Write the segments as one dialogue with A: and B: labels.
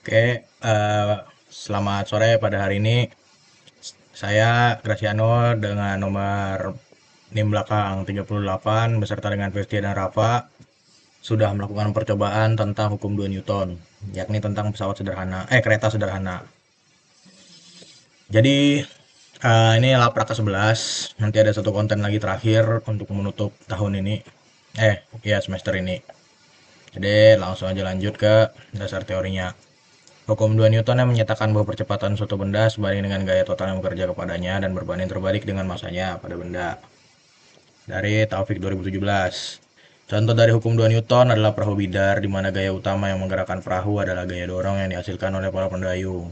A: Oke, selamat sore pada hari ini. Saya Graciano dengan nomor NIM belakang 38 beserta dengan Festi dan Rafa sudah melakukan percobaan tentang hukum 2 Newton, yakni tentang kereta sederhana. Jadi ini laprak ke-11, nanti ada satu konten lagi terakhir untuk menutup tahun ini. Ya semester ini. Jadi langsung aja lanjut ke dasar teorinya. Hukum 2 Newton yang menyatakan bahwa percepatan suatu benda sebanding dengan gaya total yang bekerja kepadanya dan berbanding terbalik dengan masanya pada benda. Dari Taufik 2017. Contoh dari hukum 2 Newton adalah perahu bidar, di mana gaya utama yang menggerakkan perahu adalah gaya dorong yang dihasilkan oleh para pendayung.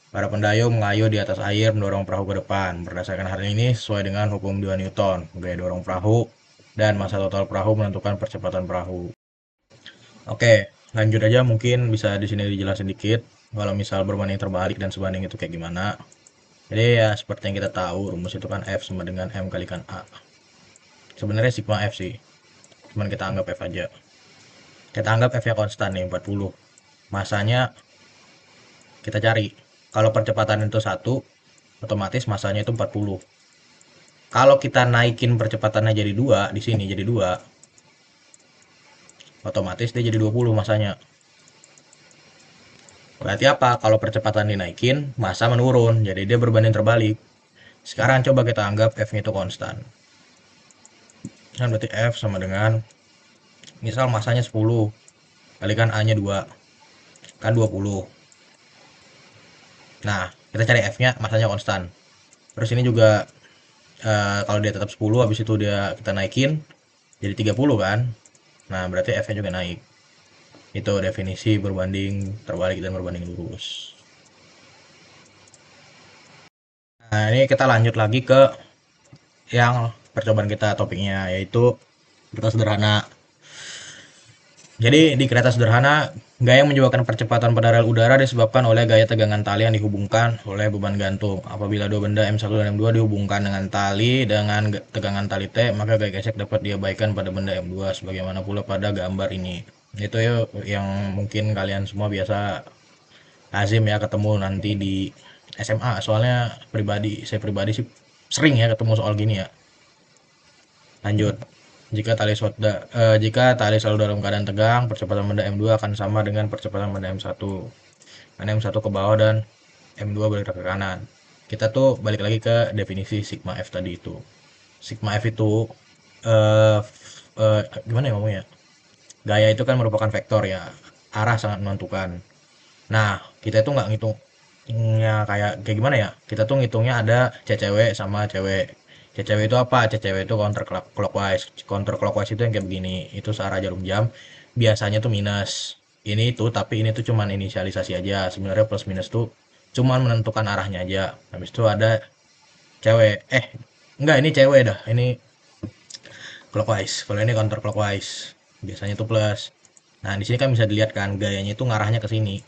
A: Para pendayung mengayuh di atas air mendorong perahu ke depan. Berdasarkan hal ini sesuai dengan hukum 2 Newton, gaya dorong perahu dan massa total perahu menentukan percepatan perahu. Oke, lanjut aja mungkin bisa di sini dijelasin dikit. Kalau misal berbanding terbalik dan sebanding itu kayak gimana. Jadi ya seperti yang kita tahu rumus itu kan F sama dengan M kalikan A. Sebenarnya sigma F sih. Cuman kita anggap F aja. Kita anggap F-nya konstan nih 40. Masanya kita cari. Kalau percepatan itu 1, otomatis masanya itu 40. Kalau kita naikin percepatannya jadi 2, di sini jadi 2, otomatis dia jadi 20 masanya. Berarti apa? Kalau percepatan dinaikin, massa menurun. Jadi dia berbanding terbalik. Sekarang coba kita anggap F-nya itu konstan. Kan berarti F sama dengan, misal massanya 10, kalikan A-nya 2, kan 20. Nah, kita cari F-nya, massanya konstan. Terus ini juga kalau dia tetap 10, habis itu kita naikin, jadi 30 kan. Nah, berarti F-nya juga naik. Itu definisi berbanding terbalik dan berbanding lurus. Nah, ini kita lanjut lagi ke yang percobaan kita topiknya, yaitu kereta sederhana. Jadi di kereta sederhana, gaya yang menyebabkan percepatan pada rel udara disebabkan oleh gaya tegangan tali yang dihubungkan oleh beban gantung. Apabila dua benda M1 dan M2 dihubungkan dengan tali dengan tegangan tali T, maka gaya gesek dapat diabaikan pada benda M2 sebagaimana pula pada gambar ini. Itu ya yang mungkin kalian semua biasa lazim ya ketemu nanti di SMA. Soalnya saya pribadi sih sering ya ketemu soal gini ya. Lanjut. Jika tali selalu dalam keadaan tegang, percepatan benda M2 akan sama dengan percepatan benda M1. Karena M1 ke bawah dan M2 bergerak ke kanan. Kita tuh balik lagi ke definisi sigma F tadi itu. Sigma F itu eh, gimana ya ngomongnya? Gaya itu kan merupakan vektor ya. Arah sangat menentukan. Nah, kita itu nggak ngitungnya kayak gimana ya? Kita tuh ngitungnya ada CCW sama cewek. CCW itu apa? CCW itu counter clockwise. Counter clockwise itu yang kayak begini. Itu searah jarum jam. Biasanya tuh minus. Ini tuh, tapi ini tuh cuman inisialisasi aja. Sebenarnya plus minus tuh cuman menentukan arahnya aja. Habis itu ada cewek. Enggak, ini cewek dah. Ini clockwise. Kalau ini counter clockwise. Biasanya tuh plus. Nah, di sini kan bisa dilihat kan gayanya itu ngarahnya ke sini.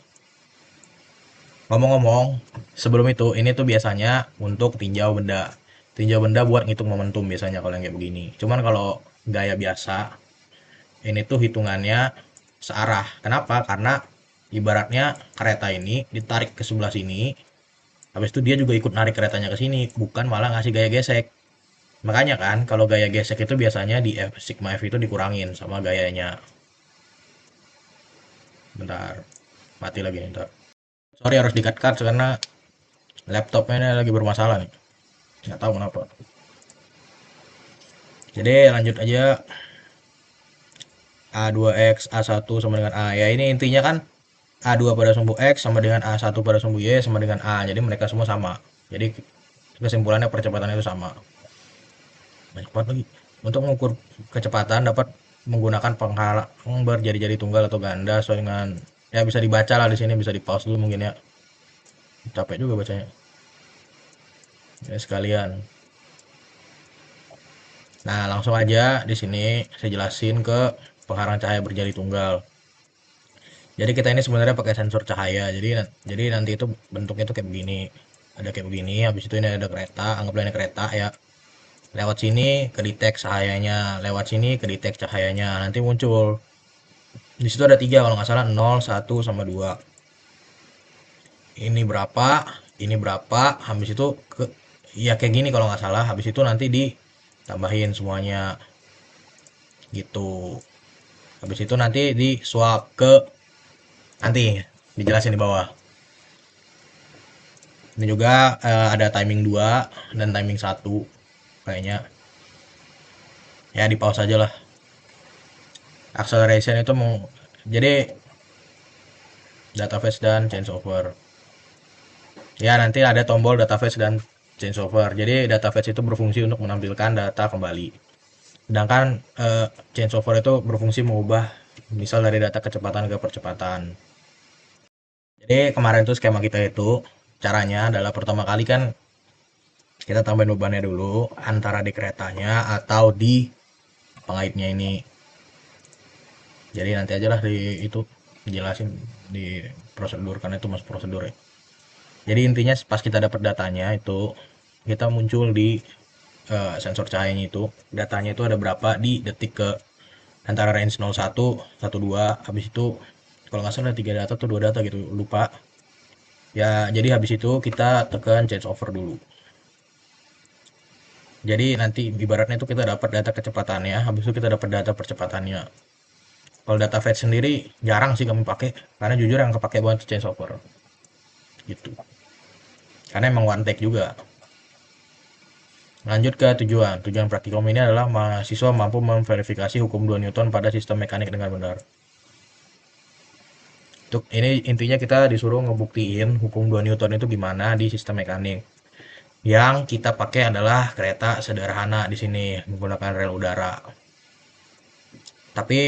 A: Ngomong-ngomong, sebelum itu, ini tuh biasanya untuk tinjau benda. Tinjau benda buat ngitung momentum biasanya kalau yang kayak begini. Cuman kalau gaya biasa, ini tuh hitungannya searah. Kenapa? Karena ibaratnya kereta ini ditarik ke sebelah sini, habis itu dia juga ikut narik keretanya ke sini, bukan malah ngasih gaya gesek. Makanya kan, kalau gaya gesek itu biasanya di F, sigma F itu dikurangin sama gayanya. Bentar, mati lagi nih, bentar. Sorry harus di-cut-cut karena laptopnya ini lagi bermasalah nih. Nggak tahu kenapa. Jadi lanjut aja. A2X A1 sama dengan A. Ya ini intinya kan A2 pada sumbu X sama dengan A1 pada sumbu Y sama dengan A. Jadi mereka semua sama. Jadi kesimpulannya percepatan itu sama. Banyak banget lagi. Untuk mengukur kecepatan dapat menggunakan penghalang berjari-jari tunggal atau ganda sesuai dengan, ya bisa dibaca lah di sini, bisa di pause dulu mungkin ya. Capek juga bacanya. Ya, sekalian. Nah, langsung aja di sini saya jelasin ke penghalang cahaya berjari tunggal. Jadi kita ini sebenarnya pakai sensor cahaya. Jadi nanti itu bentuknya tuh kayak begini. Ada kayak begini, habis itu ini ada kereta, anggaplah ini kereta ya. Lewat sini kedetek cahayanya, lewat sini kedetek cahayanya. Nanti muncul. Di situ ada tiga kalau nggak salah, 0, 1, sama 2. ini berapa, ini berapa, habis itu ya kayak gini kalau nggak salah, habis itu nanti ditambahin semuanya gitu. Habis itu nanti di swap ke, nanti dijelasin di bawah. Ini juga ada timing 2 dan timing 1 kayaknya. Ya di pause aja lah. Acceleration itu mau jadi data fetch dan change over. Ya nanti ada tombol data fetch dan change over. Jadi data fetch itu berfungsi untuk menampilkan data kembali. Sedangkan change over itu berfungsi mengubah misal dari data kecepatan ke percepatan. Jadi kemarin tuh skema kita itu caranya adalah pertama kali kan kita tambahin bebannya dulu antara di keretanya atau di pengaitnya ini. Jadi nanti aja lah di itu dijelasin di prosedur karena itu masuk prosedur ya. Jadi intinya pas kita dapat datanya itu kita muncul di sensor cahayanya itu datanya itu ada berapa di detik ke antara range 01, 12, habis itu kalau nggak salah 3 data atau 2 data gitu lupa ya. Jadi habis itu kita tekan change over dulu. Jadi nanti ibaratnya itu kita dapat data kecepatannya, habis itu kita dapat data percepatannya. Kalau data fetch sendiri jarang sih kami pakai, karena jujur yang kepake banget change over gitu. Karena emang one take juga. Lanjut ke tujuan. Tujuan praktikum ini adalah mahasiswa mampu memverifikasi hukum 2 Newton pada sistem mekanik dengan benar. Untuk ini intinya kita disuruh ngebuktiin hukum 2 Newton itu gimana di sistem mekanik. Yang kita pakai adalah kereta sederhana di sini menggunakan rel udara. Tapi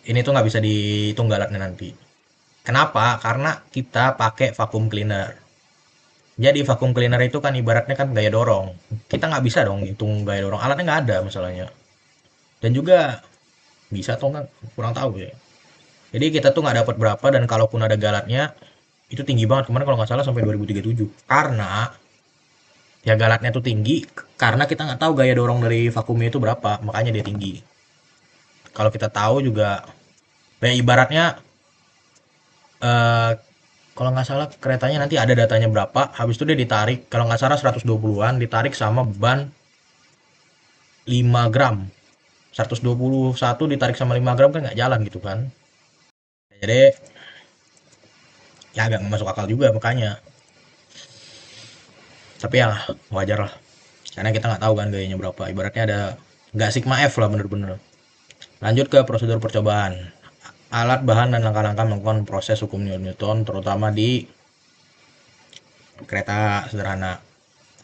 A: ini tuh nggak bisa dihitung galatnya nanti. Kenapa? Karena kita pakai vacuum cleaner. Jadi vacuum cleaner itu kan ibaratnya kan gaya dorong. Kita nggak bisa dong hitung gaya dorong. Alatnya nggak ada masalahnya. Dan juga bisa atau nggak kurang tahu ya. Jadi kita tuh nggak dapat berapa dan kalaupun ada galatnya itu tinggi banget. Kemarin kalau nggak salah sampai 2037. Karena ya galatnya tuh tinggi karena kita nggak tahu gaya dorong dari vakumnya itu berapa. Makanya dia tinggi. Kalau kita tahu juga ya ibaratnya eh, kalau nggak salah keretanya nanti ada datanya berapa, habis itu dia ditarik, kalau nggak salah 120-an, ditarik sama beban 5 gram. 121 ditarik sama 5 gram kan nggak jalan gitu kan. Jadi ya agak nggak masuk akal juga makanya. Tapi ya wajar lah. Karena kita nggak tahu kan gayanya berapa. Ibaratnya ada nggak sigma F lah bener-bener. Lanjut ke prosedur percobaan. Alat, bahan, dan langkah-langkah melakukan proses hukum Newton terutama di kereta sederhana.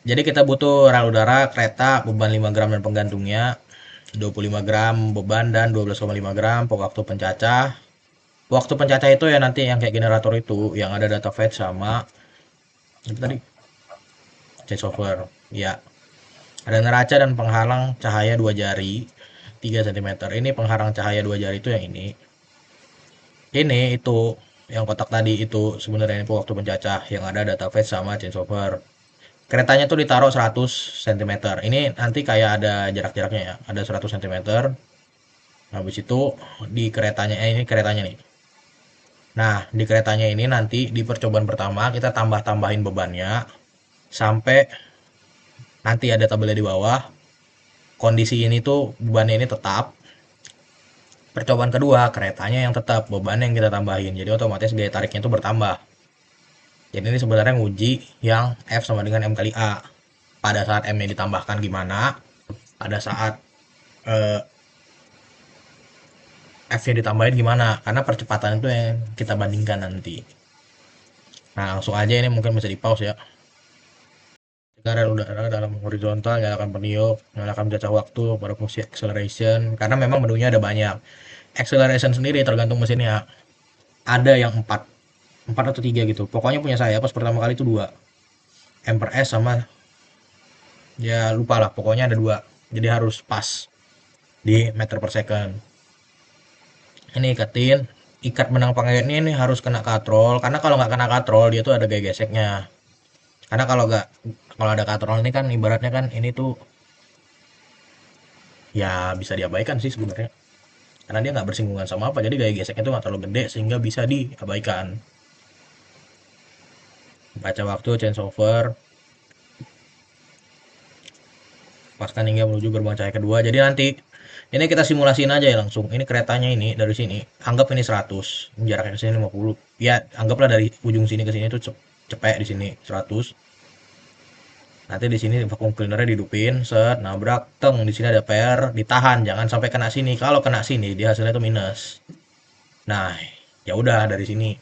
A: Jadi kita butuh rel udara, kereta, beban 5 gram dan penggantungnya, 25 gram beban dan 12,5 gram waktu pencacah. Waktu pencacah itu ya nanti yang kayak generator itu, yang ada data fetch sama apa tadi? Change over. Ya. Ada neraca dan penghalang cahaya 2 jari 3 cm. Ini penghalang cahaya 2 jari itu yang ini. Ini itu yang kotak tadi itu sebenarnya itu waktu pencacah yang ada data fetch sama change over. Keretanya tuh ditaruh 100 cm. Ini nanti kayak ada jarak-jaraknya ya. Ada 100 cm. Habis itu di keretanya, ini keretanya nih. Nah, di keretanya ini nanti di percobaan pertama kita tambah-tambahin bebannya sampai nanti ada tabelnya di bawah. Kondisi ini tuh bebannya ini tetap. Percobaan kedua keretanya yang tetap, beban yang kita tambahin. Jadi otomatis gaya tariknya itu bertambah. Jadi ini sebenarnya nguji yang F sama dengan M kali A. Pada saat M-nya ditambahkan gimana? Pada saat eh, F-nya ditambahin gimana? Karena percepatan itu yang kita bandingkan nanti. Nah, langsung aja ini mungkin bisa di pause ya. Jika rel udara dalam horizontal, nyalakan peniup, nyalakan cacah waktu pada fungsi acceleration. Karena memang menunya ada banyak. Acceleration sendiri tergantung mesinnya. Ada yang 4 atau 3 gitu. Pokoknya punya saya pas pertama kali itu 2. M per S sama ya lupa lah. Pokoknya ada 2. Jadi harus pas di meter per second. Ini ikatin, ikat benang pengaitnya ini harus kena katrol. Karena kalau nggak kena katrol dia tuh ada gaya geseknya. Karena kalau ada katrol ini kan ibaratnya kan ini tuh ya bisa diabaikan sih sebenarnya. Karena dia nggak bersinggungan sama apa, jadi gaya geseknya tuh nggak terlalu gede sehingga bisa diabaikan. baca waktu, change over, lepaskan hingga menuju gerbang cahaya kedua. Jadi nanti ini kita simulasiin aja ya langsung. Ini keretanya ini dari sini, anggap ini 100, jaraknya ke sini 50. Ya, anggaplah dari ujung sini ke sini tuh cepet di sini 100. Nanti di sini vacuum cleanernya dihidupin, set, nabrak, teng, di sini ada PR, ditahan, jangan sampai kena sini. Kalau kena sini, dia hasilnya itu minus. Nah, ya udah dari sini.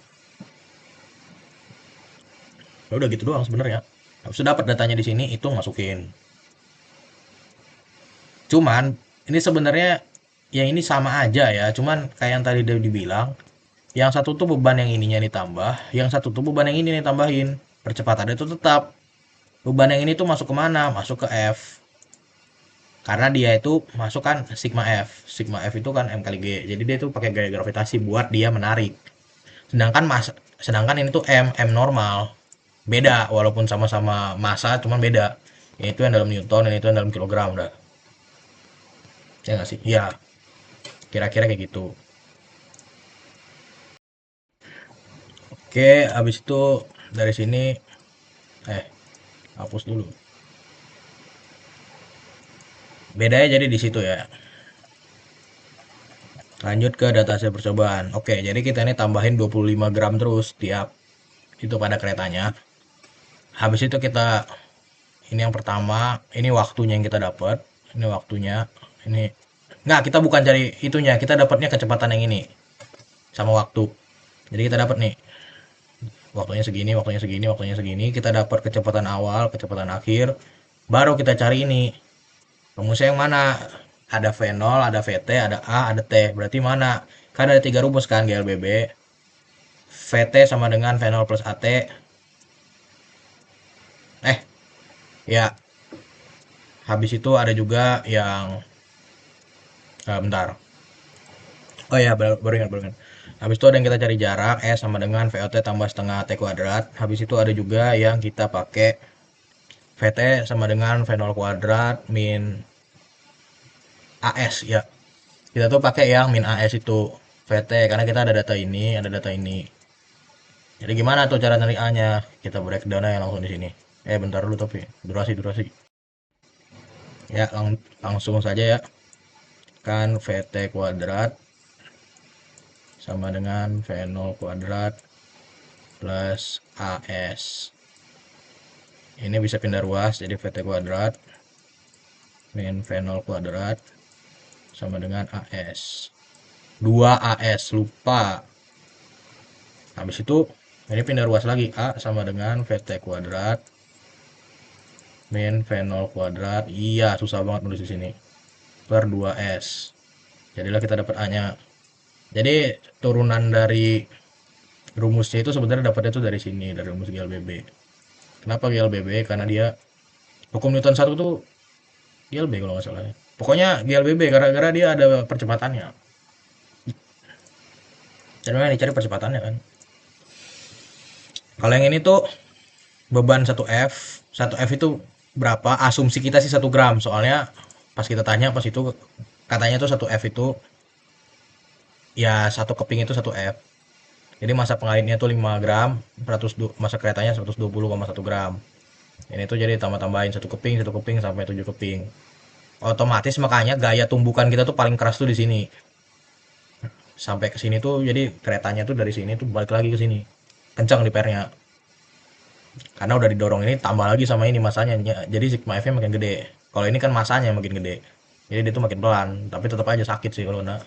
A: Ya udah gitu doang sebenarnya. Sudah dapat datanya di sini, itu masukin. Cuman ini sebenarnya ya ini sama aja ya. Cuman kayak yang tadi dia dibilang, yang satu tuh beban yang ininya ditambah, yang satu tuh beban yang ini ditambahin. Percepatannya itu tetap. Beban yang ini tuh masuk ke mana? Masuk ke F. Karena dia itu masuk kan sigma F. Sigma F itu kan M kali G. Jadi dia tuh pakai gaya gravitasi buat dia menarik. Sedangkan sedangkan ini tuh M normal. Beda walaupun sama-sama massa cuman beda. Ini itu yang dalam Newton, ini itu yang dalam kilogram udah. Ya nggak sih? Ya, kira-kira kayak gitu. Oke, habis itu dari sini eh hapus dulu. Bedanya jadi di situ ya. Lanjut ke data hasil percobaan. Oke, jadi kita ini tambahin 25 gram terus tiap itu pada keretanya. Habis itu kita ini yang pertama, ini waktunya yang kita dapat. Ini waktunya. Ini nggak, kita bukan cari itunya, kita dapatnya kecepatan yang ini sama waktu. Jadi kita dapat nih waktunya segini, waktunya segini, waktunya segini. Kita dapat kecepatan awal, kecepatan akhir. Baru kita cari ini. Rumusnya yang mana? Ada V0, ada VT, ada A, ada T. Berarti mana? Kan ada 3 rumus kan GLBB. VT sama dengan V0 plus AT. Ya. Habis itu ada juga yang bentar. Oh ya, baru ingat, baru ingat. Habis itu ada yang kita cari jarak, S sama dengan VOT tambah setengah T kuadrat. Habis itu ada juga yang kita pakai VT sama dengan V0 kuadrat min AS ya. Kita tuh pakai yang min AS itu VT karena kita ada data ini, ada data ini. Jadi gimana tuh cara nyari A-nya? Kita breakdown aja langsung di sini. Bentar dulu tapi durasi. Ya, langsung saja ya. Kan VT kuadrat sama dengan V0 kuadrat plus AS. Ini bisa pindah ruas jadi VT kuadrat min V0 kuadrat sama dengan AS. 2 AS, lupa. Habis itu ini pindah ruas lagi, A sama dengan VT kuadrat min V0 kuadrat. Iya, susah banget nulis di sini. Per 2S. Jadilah kita dapat A-nya. Jadi turunan dari rumusnya itu sebenarnya dapatnya itu dari sini, dari rumus GLBB. Kenapa GLBB? Karena dia hukum Newton 1 tuh GLB kalau nggak salah ya. Pokoknya GLBB gara-gara dia ada percepatannya. Dan memang dicari percepatannya kan. Kalau yang ini tuh beban 1F. 1F itu berapa? Asumsi kita sih 1 gram. Soalnya pas kita tanya pas itu katanya tuh 1F itu ya satu keping itu 1F. Jadi masa pengalitnya tuh 5 gram, masa keretanya 120,1 gram. Ini tuh jadi tambah-tambahin satu keping sampai 7 keping. Otomatis makanya gaya tumbukan kita tuh paling keras tuh di sini. Sampai ke sini tuh jadi keretanya tuh dari sini tuh balik lagi ke sini. Kencang di pernya. Karena udah didorong ini tambah lagi sama ini masanya. Jadi sigma F-nya makin gede. Kalau ini kan masanya makin gede. Jadi dia tuh makin pelan, tapi tetap aja sakit sih kalau kena.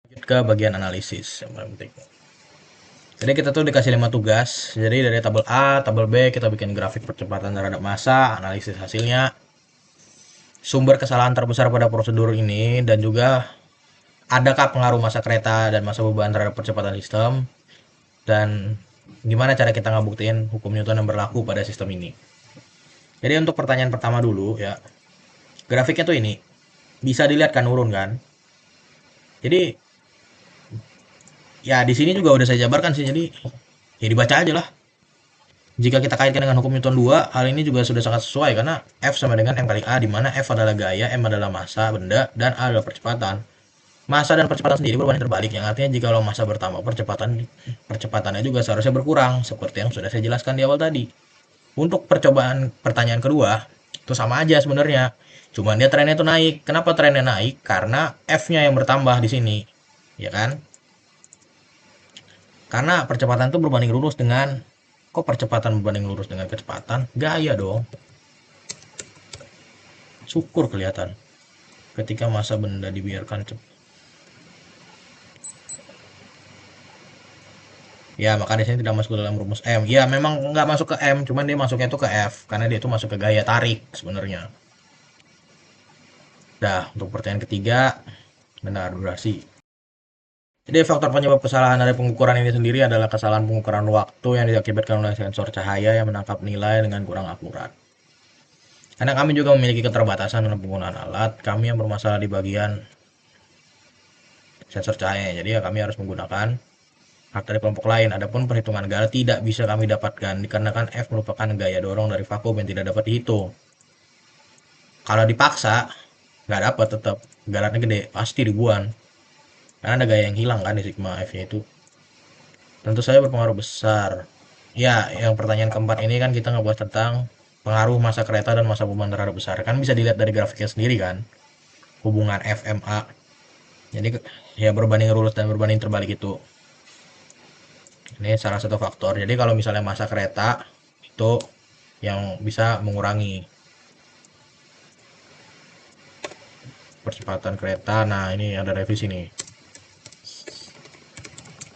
A: Lanjut ke bagian analisis yang paling penting. Jadi kita tuh dikasih 5 tugas. Jadi dari tabel A, tabel B kita bikin grafik percepatan terhadap massa, analisis hasilnya, sumber kesalahan terbesar pada prosedur ini, dan juga adakah pengaruh massa kereta dan massa beban terhadap percepatan sistem, dan gimana cara kita ngebuktiin hukum Newton yang berlaku pada sistem ini. Jadi untuk pertanyaan pertama dulu ya, grafiknya tuh ini bisa dilihat kan urun kan. Jadi ya di sini juga udah saya jabarkan sih, jadi ya dibaca aja lah. Jika kita kaitkan dengan hukum Newton 2, hal ini juga sudah sangat sesuai karena F sama dengan M kali A, di mana F adalah gaya, M adalah massa benda, dan A adalah percepatan. Massa dan percepatan sendiri berbanding terbalik, yang artinya jika massa bertambah, percepatannya juga seharusnya berkurang, seperti yang sudah saya jelaskan di awal tadi. Untuk percobaan pertanyaan kedua, itu sama aja sebenarnya. Cuman dia trennya itu naik. Kenapa trennya naik? Karena F-nya yang bertambah di sini. Ya kan? Karena percepatan itu berbanding lurus dengan, kok percepatan berbanding lurus dengan kecepatan? Gaya dong. Syukur kelihatan. Ketika massa benda dibiarkan cepat. Ya, maka di sini tidak masuk dalam rumus M. Ya, memang nggak masuk ke M, cuman dia masuknya itu ke F, karena dia itu masuk ke gaya tarik sebenarnya. Nah, untuk pertanyaan ketiga, benar durasi. Jadi faktor penyebab kesalahan dari pengukuran ini sendiri adalah kesalahan pengukuran waktu yang diakibatkan oleh sensor cahaya yang menangkap nilai dengan kurang akurat. Karena kami juga memiliki keterbatasan dalam penggunaan alat, kami yang bermasalah di bagian sensor cahaya. Jadi ya kami harus menggunakan hak dari kelompok lain. Adapun perhitungan GAL tidak bisa kami dapatkan dikarenakan F merupakan gaya dorong dari vakum yang tidak dapat dihitung. Kalau dipaksa, nggak dapat tetap. Galatnya gede, pasti ribuan. Karena ada gaya yang hilang kan di sigma F-nya itu. Tentu saja berpengaruh besar. Ya, yang pertanyaan keempat ini kan kita ngebahas tentang pengaruh massa kereta dan massa beban terhadap besar. Kan bisa dilihat dari grafiknya sendiri kan. Hubungan FMA. Jadi ya berbanding lurus dan berbanding terbalik itu. Ini salah satu faktor. Jadi kalau misalnya massa kereta itu yang bisa mengurangi percepatan kereta. Nah, ini ada revisi nih.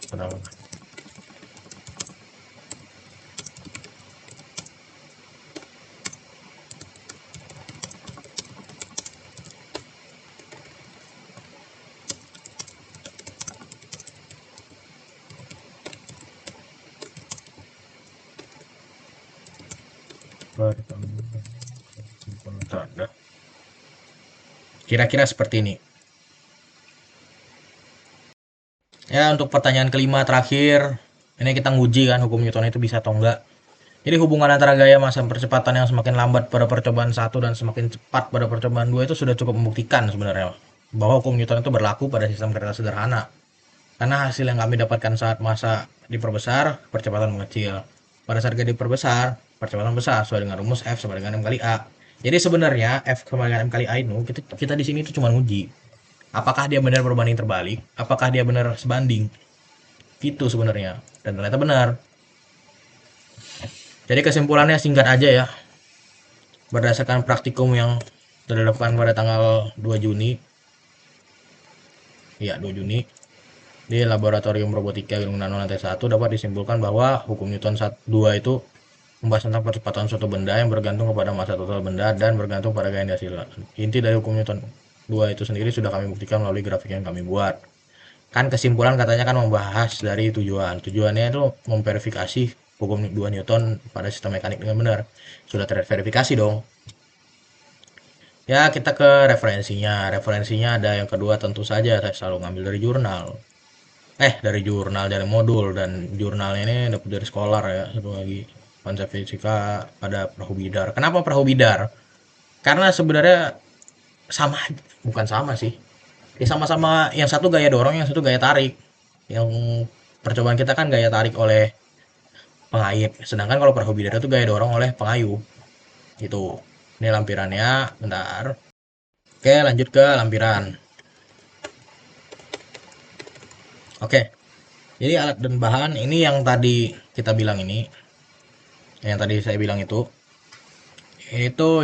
A: Kenapa? Kira-kira seperti ini. Ya, untuk pertanyaan kelima terakhir, ini kita nguji kan hukum Newton itu bisa atau enggak. Jadi hubungan antara gaya massa percepatan yang semakin lambat pada percobaan 1 dan semakin cepat pada percobaan 2 itu sudah cukup membuktikan sebenarnya bahwa hukum Newton itu berlaku pada sistem kereta sederhana. Karena hasil yang kami dapatkan saat massa diperbesar, percepatan mengecil. Pada saat gaya diperbesar, percepatan besar sesuai dengan rumus F sama dengan M kali A. Jadi sebenarnya F sama dengan M kali A itu kita di sini itu cuma nguji apakah dia benar berbanding terbalik, apakah dia benar sebanding. Gitu sebenarnya. Dan ternyata benar. Jadi kesimpulannya singkat aja ya. Berdasarkan praktikum yang dilakukan pada tanggal 2 Juni. Ya, 2 Juni. Di Laboratorium Robotika Gedung Nano lantai 1 dapat disimpulkan bahwa hukum Newton 2 itu membahas tentang percepatan suatu benda yang bergantung kepada massa total benda dan bergantung pada gaya yang dihasilkan. Inti dari hukum Newton 2 itu sendiri sudah kami buktikan melalui grafik yang kami buat. Kan kesimpulan katanya kan membahas dari tujuan. Tujuannya itu memverifikasi hukum 2 Newton pada sistem mekanik dengan benar. Sudah terverifikasi dong. Ya, kita ke referensinya. Referensinya ada yang kedua tentu saja saya selalu ngambil dari jurnal. Dari jurnal, dari modul, dan jurnalnya ini dapat dari Scholar ya. Satu lagi konsep fisika pada perahu bidar. Kenapa perahu bidar? Karena sebenarnya sama, bukan sama sih. Ya sama-sama, yang satu gaya dorong, yang satu gaya tarik. Yang percobaan kita kan gaya tarik oleh pengait. Sedangkan kalau perahu bidara itu gaya dorong oleh pengayu. Itu. Ini lampirannya, bentar. Oke, lanjut ke lampiran. Oke. Jadi alat dan bahan ini yang tadi kita bilang ini. Yang tadi saya bilang itu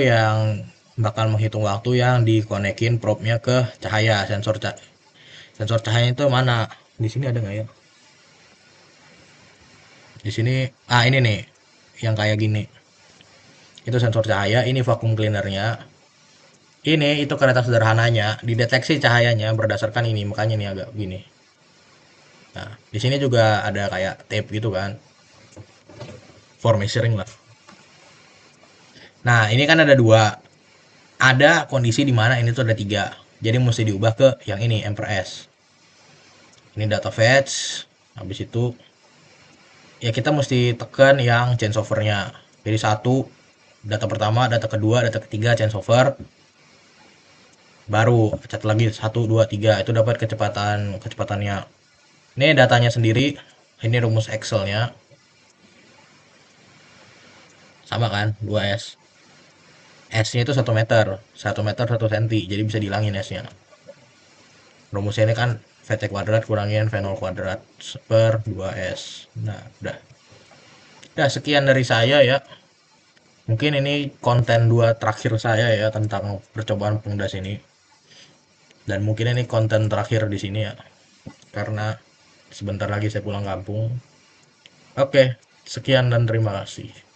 A: yang bakal menghitung waktu yang dikonekin probe-nya ke cahaya, sensor cahaya itu mana? Di sini ada nggak ya? Di sini, ini nih, yang kayak gini. Itu sensor cahaya, ini vacuum cleanernya. Ini itu kereta sederhananya, dideteksi cahayanya berdasarkan ini, makanya ini agak gini. Nah, di sini juga ada kayak tape gitu kan, for measuring lah. Nah, ini kan ada dua. Ada kondisi di mana ini tuh ada tiga. Jadi mesti diubah ke yang ini, M per S. Ini data fetch. Habis itu, ya kita mesti tekan yang change over-nya. Jadi satu, data pertama, data kedua, data ketiga, change over. baru cat lagi 1 2 3 itu dapat kecepatannya. Ini datanya sendiri, ini rumus Excelnya sama kan, 2S. S-nya itu 1 meter, 1 meter 1 senti, jadi bisa dihilangin S-nya. Rumusnya ini kan VT kuadrat kurangin V0 kuadrat per 2S. Nah, udah. Udah sekian dari saya ya. Mungkin ini konten 2 terakhir saya ya tentang percobaan pengdas ini. Dan mungkin ini konten terakhir di sini ya. Karena sebentar lagi saya pulang kampung. Oke, sekian dan terima kasih.